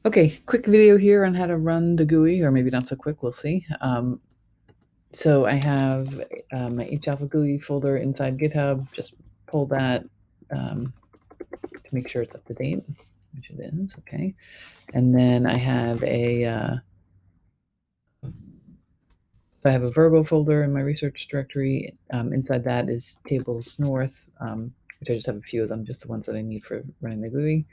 Okay, quick video here on how to run the GUI, or maybe not so quick, we'll see. So I have my halphagui folder inside GitHub. Just pull that to make sure it's up to date, which it is, okay. And then I have I have a Verbo folder in my research directory. Inside that is tables north, which I just have a few of them, just the ones that I need for running the GUI.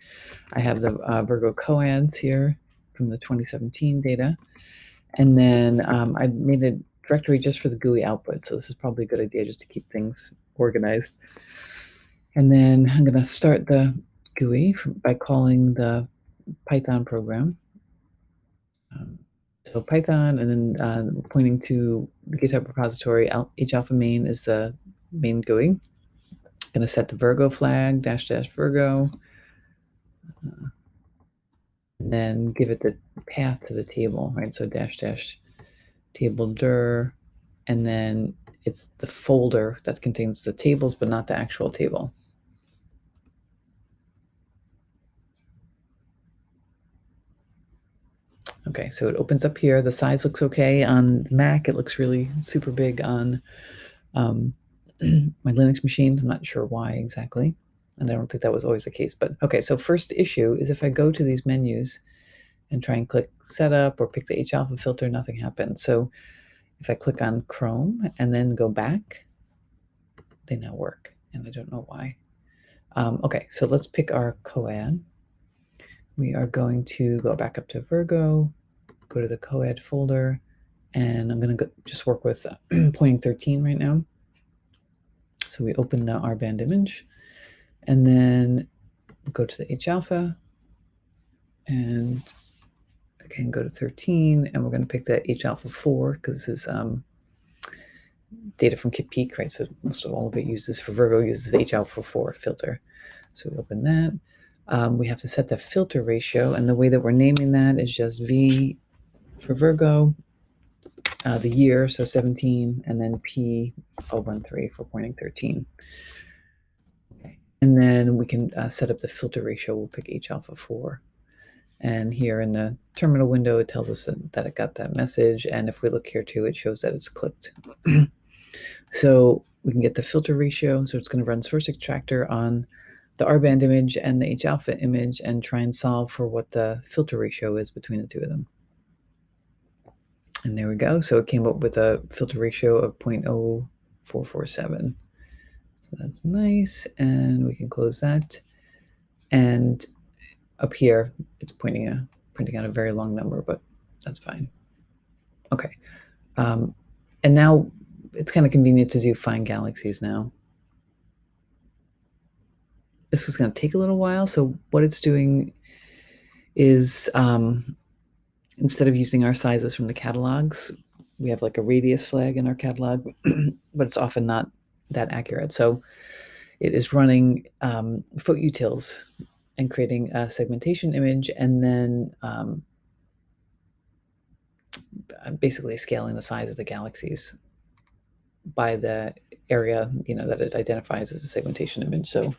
I have the Virgo Commands here from the 2017 data. And then I made a directory just for the GUI output. So this is probably a good idea just to keep things organized. And then I'm going to start the GUI by calling the Python program. So Python, and then pointing to the GitHub repository, halpha main is the main GUI. I'm going to set the Virgo flag, -- Virgo, and then give it the path to the table, right? So -- table dir, and then it's the folder that contains the tables, but not the actual table. Okay, so it opens up here. The size looks okay on Mac. It looks really super big on my Linux machine. I'm not sure why exactly, and I don't think that was always the case. But okay, so first issue is if I go to these menus and try and click setup or pick the halpha filter, nothing happens. So if I click on Chrome and then go back, they now work, and I don't know why. Okay, so let's pick our coad. We are going to go back up to Virgo, go to the coad folder, and I'm going to just work with pointing 13 right now. So we open the R-band image, and then go to the halpha, and again go to 13, and we're going to pick the halpha 4 because this is data from KitPeek, right? So most of all of it uses for Virgo uses the halpha 4 filter. So we open that. We have to set the filter ratio, and the way that we're naming that is just V for Virgo, the year, so 17, and then P013 for pointing 13. Okay. And then we can set up the filter ratio. We'll pick halpha 4. And here in the terminal window, it tells us that it got that message. And if we look here too, it shows that it's clicked. So we can get the filter ratio. So it's going to run source extractor on the R-band image and the halpha image and try and solve for what the filter ratio is between the two of them. And there we go. So it came up with a filter ratio of 0.0447. So that's nice. And we can close that. And up here, it's printing out a very long number, but that's fine. Okay. And now it's kind of convenient to do find galaxies now. This is going to take a little while. So what it's doing is instead of using our sizes from the catalogs, we have like a radius flag in our catalog, but it's often not that accurate. So it is running foot utils and creating a segmentation image, and then basically scaling the size of the galaxies by the area, that it identifies as a segmentation image. So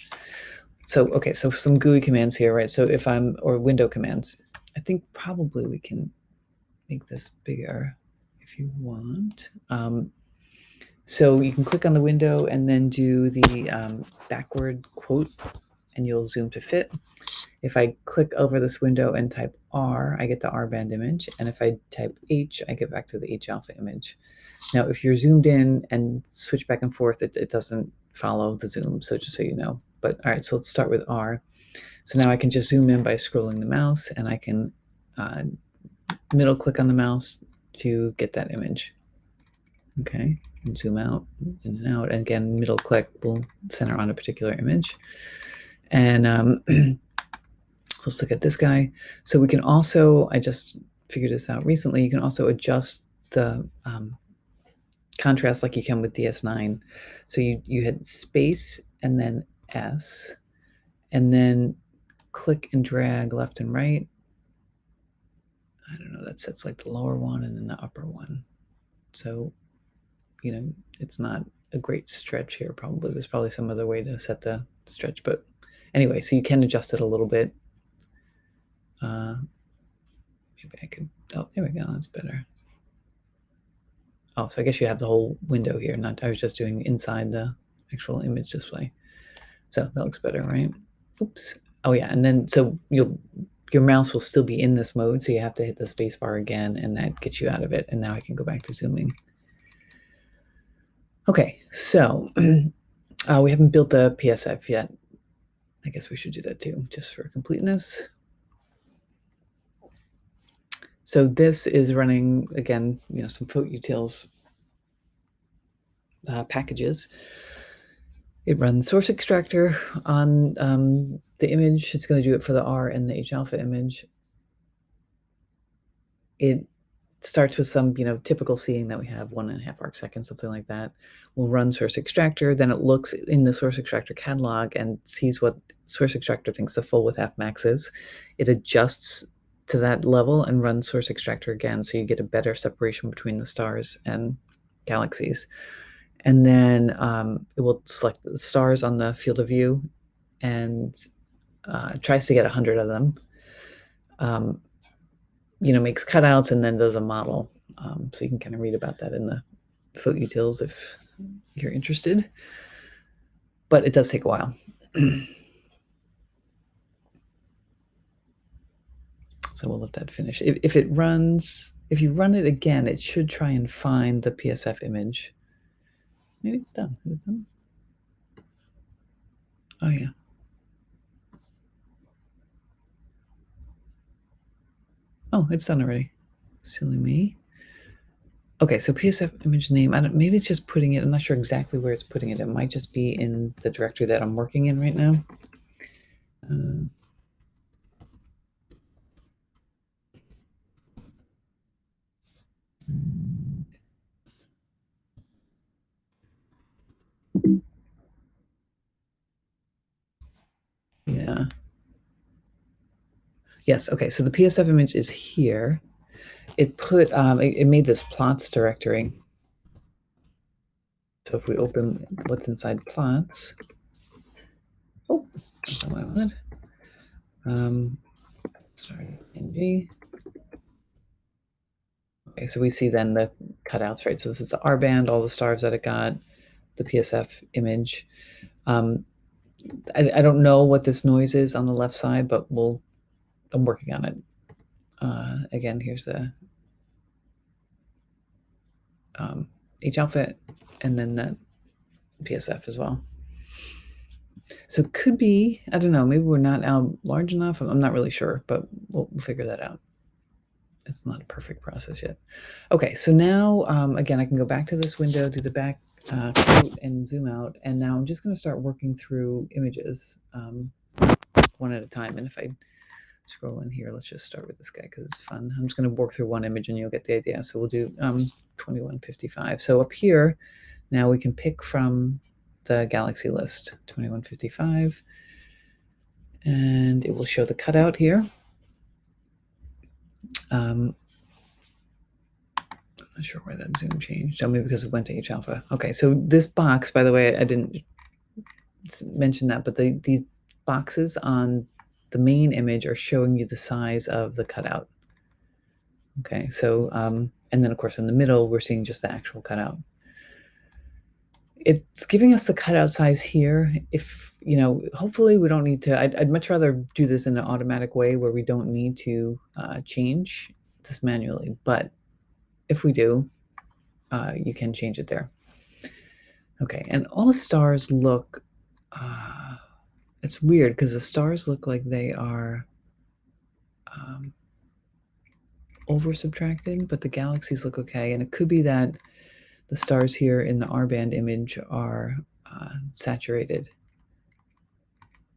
okay, so some GUI commands here, right? So if or window commands, I think probably we can make this bigger if you want. So you can click on the window and then do the backward quote, and you'll zoom to fit. If I click over this window and type R, I get the R-band image. And if I type H, I get back to the halpha image. Now, if you're zoomed in and switch back and forth, it doesn't follow the zoom, so just so you know. But all right, so let's start with R. So now I can just zoom in by scrolling the mouse, and I can middle click on the mouse to get that image. Okay, and zoom out, in and out. And again, middle click will center on a particular image. And so let's look at this guy. So we can also, I just figured this out recently, you can also adjust the contrast like you can with DS9. So you hit space and then S, and then click and drag left and right. I don't know, that sets like the lower one and then the upper one. So, it's not a great stretch here probably. There's probably some other way to set the stretch, but anyway, so you can adjust it a little bit. maybe I could, oh, there we go, that's better. Oh, so I guess you have the whole window here, not, I was just doing inside the actual image display. So that looks better, right? Oops. Oh yeah, and then so your mouse will still be in this mode, so you have to hit the space bar again, and that gets you out of it. And now I can go back to zooming. Okay, so we haven't built the PSF yet. I guess we should do that too, just for completeness. So this is running, again, some utils packages. It runs source extractor on the image. It's going to do it for the R and the H alpha image. It starts with some, typical seeing that we have 1.5 arc seconds, something like that. We'll run source extractor. Then it looks in the source extractor catalog and sees what source extractor thinks the full width half max is. It adjusts to that level and runs source extractor again, so you get a better separation between the stars and galaxies. And then it will select the stars on the field of view and tries to get 100 of them. Makes cutouts and then does a model. So you can kind of read about that in the utils if you're interested. But it does take a while. So we'll let that finish. If it runs, if you run it again, it should try and find the PSF image. Maybe it's done. Is it done? Oh, yeah. Oh, it's done already. Silly me. Okay, so PSF image name, maybe it's just putting it, I'm not sure exactly where it's putting it. It might just be in the directory that I'm working in right now. Yeah. Yes, okay, so the PSF image is here. It put, it made this plots directory. So if we open what's inside plots, oh, that's not what I wanted. Sorry, NG. Okay, so we see then the cutouts, right? So this is the R band, all the stars that it got, the PSF image. I don't know what this noise is on the left side, but I'm working on it. Again, here's the H outfit, and then that PSF as well. So it could be, I don't know, maybe we're not out large enough. I'm not really sure, but we'll figure that out. It's not a perfect process yet. Okay, so now, again, I can go back to this window, do the back quote and zoom out. And now I'm just going to start working through images one at a time. And if I scroll in here, let's just start with this guy because it's fun. I'm just going to work through one image and you'll get the idea. So we'll do 2155. So up here, now we can pick from the galaxy list, 2155. And it will show the cutout here. I'm not sure why that zoom changed. Oh, maybe because it went to H alpha. Okay, so this box, by the way, I didn't mention that, but the boxes on the main image are showing you the size of the cutout. Okay, so, and then of course in the middle, we're seeing just the actual cutout. It's giving us the cutout size here. If, hopefully we don't need to, I'd much rather do this in an automatic way where we don't need to change this manually. But if we do, you can change it there. Okay, and all the stars look, it's weird because the stars look like they are over subtracting, but the galaxies look okay. And it could be that the stars here in the R band image are saturated.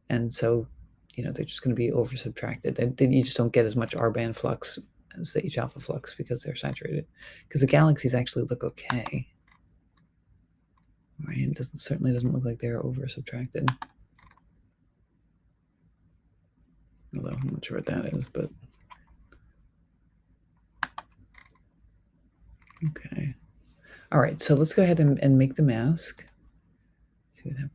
And so, they're just going to be over subtracted. Then you just don't get as much R band flux as the H alpha flux because they're saturated. Because the galaxies actually look okay. Right? It certainly doesn't look like they're over subtracted. Although I'm not sure what that is, but okay. All right, so let's go ahead and make the mask. See what happens.